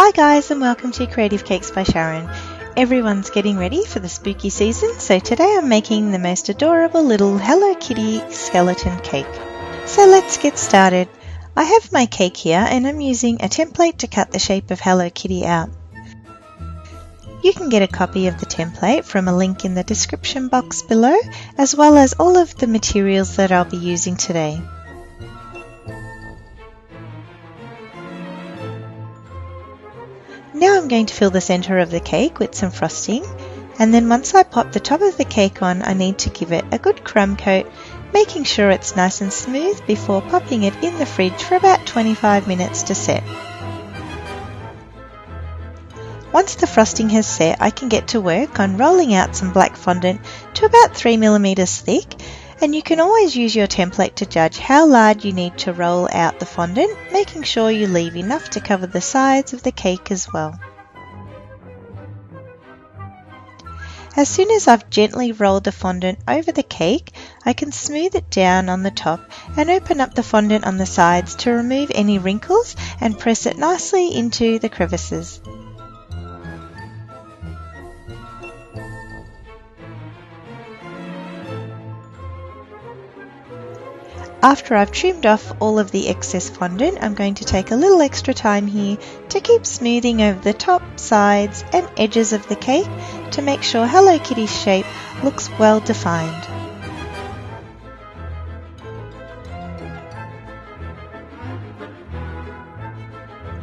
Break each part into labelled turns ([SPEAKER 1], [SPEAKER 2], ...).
[SPEAKER 1] Hi guys, and welcome to Creative Cakes by Sharon. Everyone's getting ready for the spooky season, so today I'm making the most adorable little Hello Kitty skeleton cake. So let's get started. I have my cake here and I'm using a template to cut the shape of Hello Kitty out. You can get a copy of the template from a link in the description box below, as well as all of the materials that I'll be using today. Now I'm going to fill the centre of the cake with some frosting, and then once I pop the top of the cake on, I need to give it a good crumb coat, making sure it's nice and smooth before popping it in the fridge for about 25 minutes to set. Once the frosting has set, I can get to work on rolling out some black fondant to about 3mm thick, and you can always use your template to judge how large you need to roll out the fondant, making sure you leave enough to cover the sides of the cake as well. As soon as I've gently rolled the fondant over the cake, I can smooth it down on the top and open up the fondant on the sides to remove any wrinkles and press it nicely into the crevices. After I've trimmed off all of the excess fondant, I'm going to take a little extra time here to keep smoothing over the top, sides and edges of the cake to make sure Hello Kitty's shape looks well defined.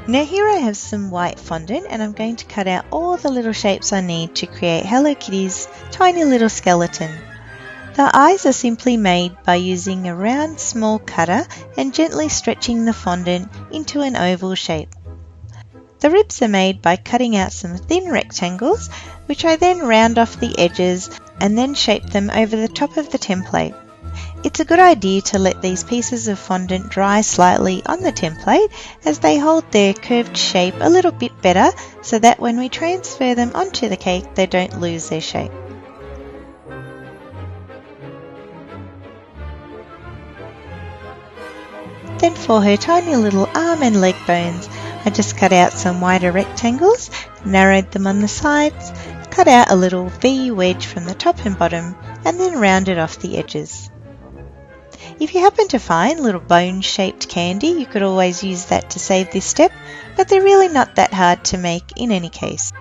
[SPEAKER 1] Now here I have some white fondant and I'm going to cut out all the little shapes I need to create Hello Kitty's tiny little skeleton. The eyes are simply made by using a round small cutter and gently stretching the fondant into an oval shape. The ribs are made by cutting out some thin rectangles, which I then round off the edges and then shape them over the top of the template. It's a good idea to let these pieces of fondant dry slightly on the template as they hold their curved shape a little bit better so that when we transfer them onto the cake they don't lose their shape. Then for her tiny little arm and leg bones, I just cut out some wider rectangles, narrowed them on the sides, cut out a little V wedge from the top and bottom, and then rounded off the edges. If you happen to find little bone-shaped candy, you could always use that to save this step, but they're really not that hard to make in any case.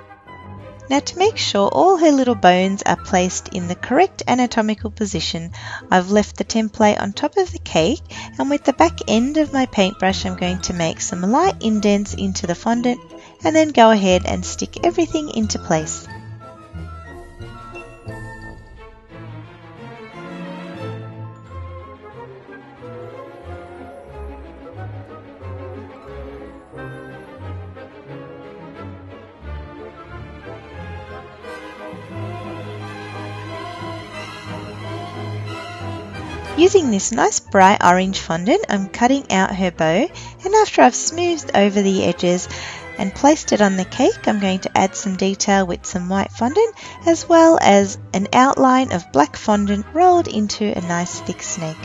[SPEAKER 1] Now to make sure all her little bones are placed in the correct anatomical position, I've left the template on top of the cake, and with the back end of my paintbrush I'm going to make some light indents into the fondant and then go ahead and stick everything into place. Using this nice bright orange fondant, I'm cutting out her bow, and after I've smoothed over the edges and placed it on the cake, I'm going to add some detail with some white fondant as well as an outline of black fondant rolled into a nice thick snake.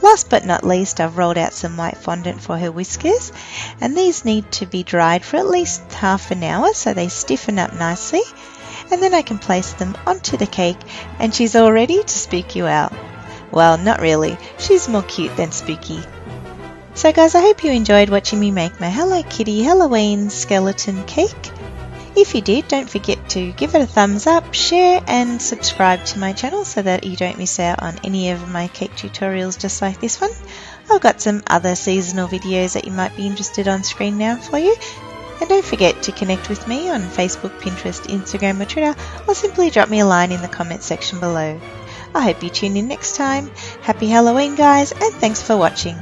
[SPEAKER 1] Last but not least, I've rolled out some white fondant for her whiskers, and these need to be dried for at least half an hour so they stiffen up nicely. And then I can place them onto the cake and she's all ready to spook you out. Well, not really. She's more cute than spooky. So guys, I hope you enjoyed watching me make my Hello Kitty Halloween skeleton cake. If you did, don't forget to give it a thumbs up, share and subscribe to my channel so that you don't miss out on any of my cake tutorials just like this one. I've got some other seasonal videos that you might be interested on screen now for you. And don't forget to connect with me on Facebook, Pinterest, Instagram or Twitter, or simply drop me a line in the comment section below. I hope you tune in next time. Happy Halloween guys, and thanks for watching.